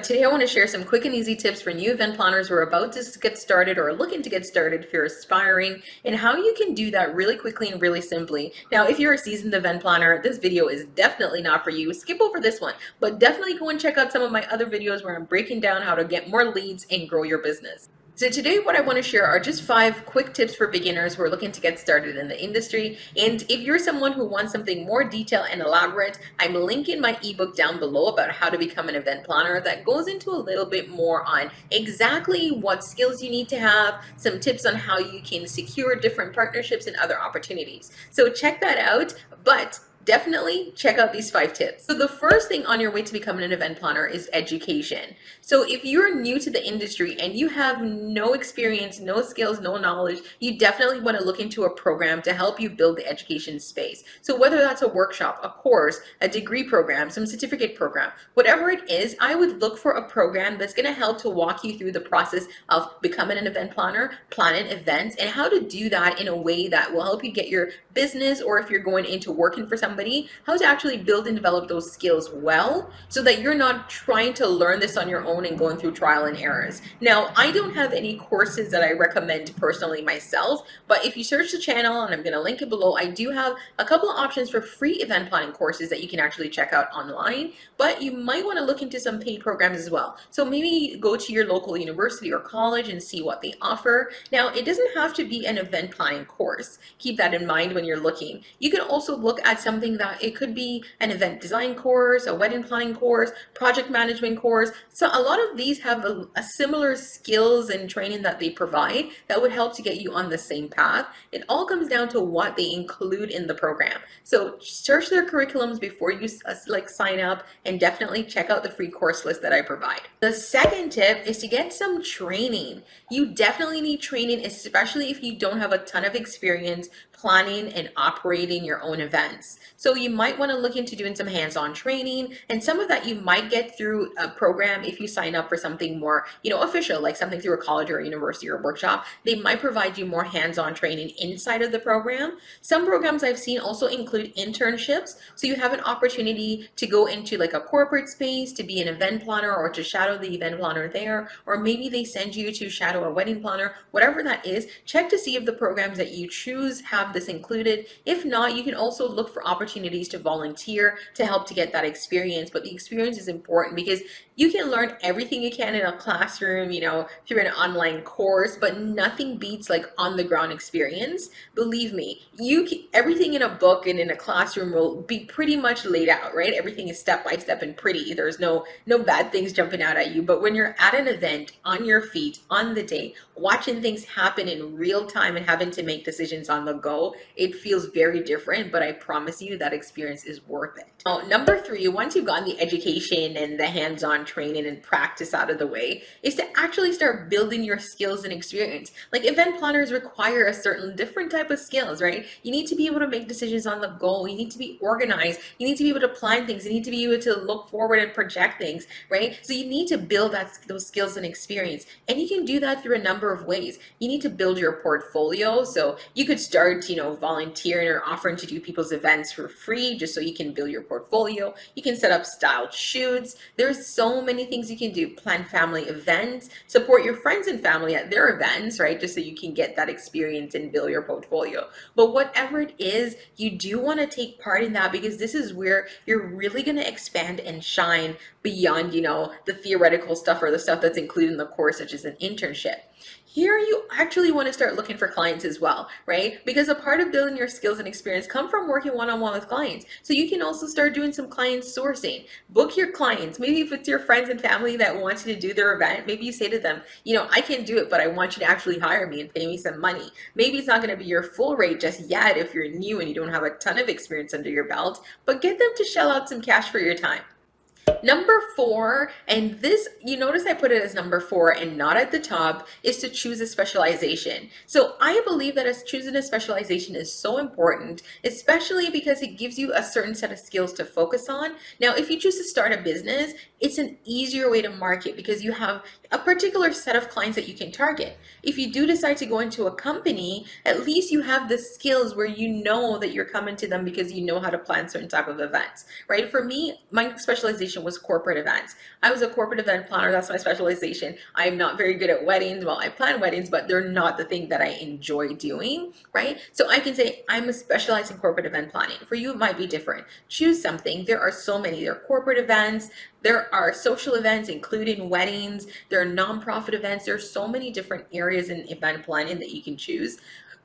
Today I want to share some quick and easy tips for new event planners who are about to get started or looking to get started if you're aspiring, and how you can do that really quickly and really simply. Now, if you're a seasoned event planner, this video is definitely not for you. Skip over this one, but definitely go and check out some of my other videos where I'm breaking down how to get more leads and grow your business. So today what I want to share are just 5 quick tips for beginners who are looking to get started in the industry. And if you're someone who wants something more detailed and elaborate, I'm linking my ebook down below about how to become an event planner that goes into a little bit more on exactly what skills you need to have, some tips on how you can secure different partnerships and other opportunities. So check that out, but definitely check out these 5 tips. So the first thing on your way to becoming an event planner is education. So if you're new to the industry and you have no experience, no skills, no knowledge, you definitely want to look into a program to help you build the education space. So whether that's a workshop, a course, a degree program, some certificate program, whatever it is, I would look for a program that's going to help to walk you through the process of becoming an event planner, planning events, and how to do that in a way that will help you get your business, or if you're going into working for somebody, how to actually build and develop those skills well, so that you're not trying to learn this on your own and going through trial and errors. Now, I don't have any courses that I recommend personally myself, but if you search the channel, and I'm going to link it below, I do have a couple of options for free event planning courses that you can actually check out online, but you might want to look into some paid programs as well. So maybe go to your local university or college and see what they offer. Now, it doesn't have to be an event planning course. Keep that in mind when you're looking. You can also look at something that it could be an event design course, a wedding planning course, project management course. So a lot of these have a similar skills and training that they provide that would help to get you on the same path. It all comes down to what they include in the program. So search their curriculums before you sign up, and definitely check out the free course list that I provide. The second tip is to get some training. You definitely need training, especially if you don't have a ton of experience planning and operating your own events. So you might want to look into doing some hands-on training, and some of that you might get through a program if you sign up for something more, official, like something through a college or a university or a workshop. They might provide you more hands-on training inside of the program. Some programs I've seen also include internships, so you have an opportunity to go into like a corporate space to be an event planner or to shadow the event planner there, or maybe they send you to shadow a wedding planner. Whatever that is, check to see if the programs that you choose have this included. If not, you can also look for opportunities to volunteer to help to get that experience. But the experience is important because you can learn everything you can in a classroom, through an online course, but nothing beats like on the ground experience. Believe me, everything in a book and in a classroom will be pretty much laid out, right? Everything is step by step and pretty. There's no bad things jumping out at you. But when you're at an event, on your feet, on the day, watching things happen in real time and having to make decisions on the go, it feels very different, but I promise you that experience is worth it. Now, number 3, once you've gotten the education and the hands-on training and practice out of the way, is to actually start building your skills and experience. Like, event planners require a certain different type of skills, right? You need to be able to make decisions on the go. You need to be organized. You need to be able to plan things. You need to be able to look forward and project things, right? So you need to build those skills and experience. And you can do that through a number of ways. You need to build your portfolio. So you could start, volunteering or offering to do people's events for free, just so you can build your portfolio. You can set up styled shoots. There's so many things you can do. Plan family events, support your friends and family at their events, right? Just so you can get that experience and build your portfolio. But whatever it is, you do want to take part in that, because this is where you're really going to expand and shine beyond, the theoretical stuff or the stuff that's included in the course, such as an internship. Here you actually want to start looking for clients as well, right? Because a part of building your skills and experience come from working one-on-one with clients. So you can also start doing some client sourcing. Book your clients. Maybe if it's your friends and family that want you to do their event, maybe you say to them, I can do it, but I want you to actually hire me and pay me some money. Maybe it's not going to be your full rate just yet if you're new and you don't have a ton of experience under your belt, but get them to shell out some cash for your time. Number 4, and this, you notice I put it as number 4 and not at the top, is to choose a specialization. So I believe that choosing a specialization is so important, especially because it gives you a certain set of skills to focus on. Now, if you choose to start a business, it's an easier way to market because you have a particular set of clients that you can target. If you do decide to go into a company, at least you have the skills where you know that you're coming to them because you know how to plan certain type of events, right? For me, my specialization specialization was corporate events. I was a corporate event planner. That's my specialization. I'm not very good at weddings. Well, I plan weddings, but they're not the thing that I enjoy doing, right? So I can say I'm a specialized in corporate event planning. For you, it might be different. Choose something. There are so many. There are corporate events. There are social events, including weddings. There are nonprofit events. There's so many different areas in event planning that you can choose.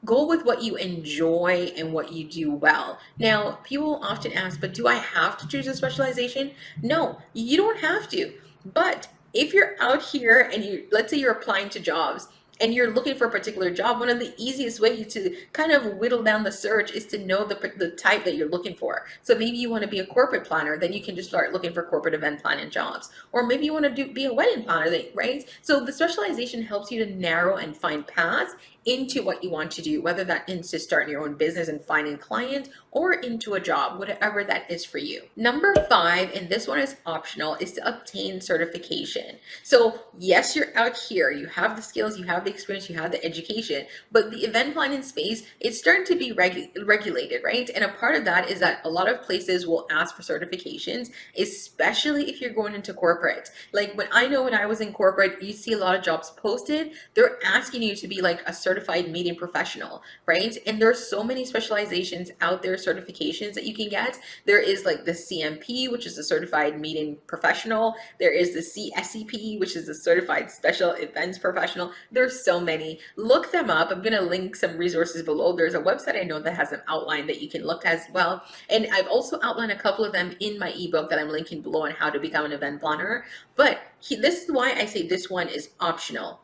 Go with what you enjoy and what you do well. Now, people often ask, but do I have to choose a specialization? No, you don't have to. But if you're out here and let's say you're applying to jobs and you're looking for a particular job, one of the easiest ways to kind of whittle down the search is to know the type that you're looking for. So maybe you want to be a corporate planner, then you can just start looking for corporate event planning jobs. Or maybe you want to be a wedding planner, right? So the specialization helps you to narrow and find paths into what you want to do, whether that is to start your own business and finding clients or into a job, whatever that is for you. Number 5, and this one is optional, is to obtain certification. So yes, you're out here, you have the skills, you have the experience, you have the education, but the event planning space, it's starting to be regulated, right? And a part of that is that a lot of places will ask for certifications, especially if you're going into corporate. Like when I was in corporate, you see a lot of jobs posted, they're asking you to be like a certified meeting professional, right? And there's so many specializations out there, certifications that you can get. There is like the CMP, which is a certified meeting professional. There is the CSEP, which is a certified special events professional. There's so many. Look them up. I'm going to link some resources below. There's a website I know that has an outline that you can look as well. And I've also outlined a couple of them in my ebook that I'm linking below on how to become an event planner. But this is why I say this one is optional.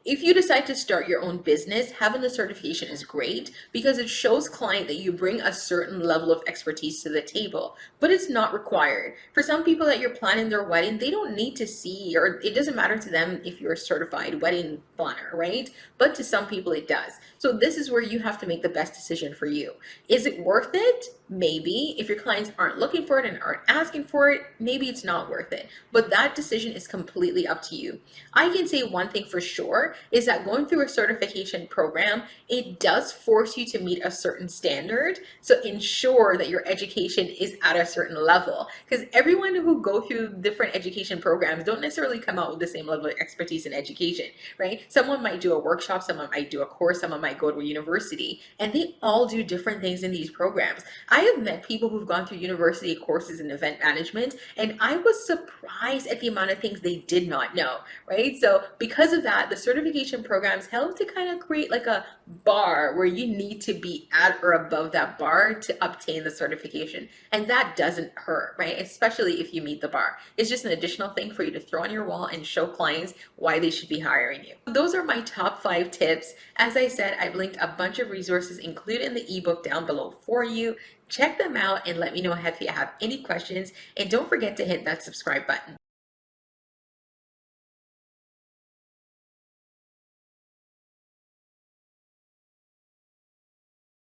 If you decide to start your own business, having the certification is great because it shows client that you bring a certain level of expertise to the table, but it's not required. For some people that you're planning their wedding, they don't need to see, or it doesn't matter to them if you're a certified wedding planner, right? But to some people it does. So this is where you have to make the best decision for you. Is it worth it? Maybe. If your clients aren't looking for it and aren't asking for it, maybe it's not worth it. But that decision is completely up to you. I can say one thing for sure is that going through a certification program, it does force you to meet a certain standard. So ensure that your education is at a certain level, because everyone who go through different education programs don't necessarily come out with the same level of expertise in education, right? Someone might do a workshop, someone might do a course, someone might go to a university, and they all do different things in these programs. I have met people who've gone through university courses in event management, and I was surprised at the amount of things they did not know, right? So because of that, the certification programs help to kind of create like a bar where you need to be at or above that bar to obtain the certification. And that doesn't hurt, right? Especially if you meet the bar. It's just an additional thing for you to throw on your wall and show clients why they should be hiring you. Those are my top 5 tips. As I said, I've linked a bunch of resources included in the ebook down below for you. Check them out and let me know if you have any questions. And don't forget to hit that subscribe button.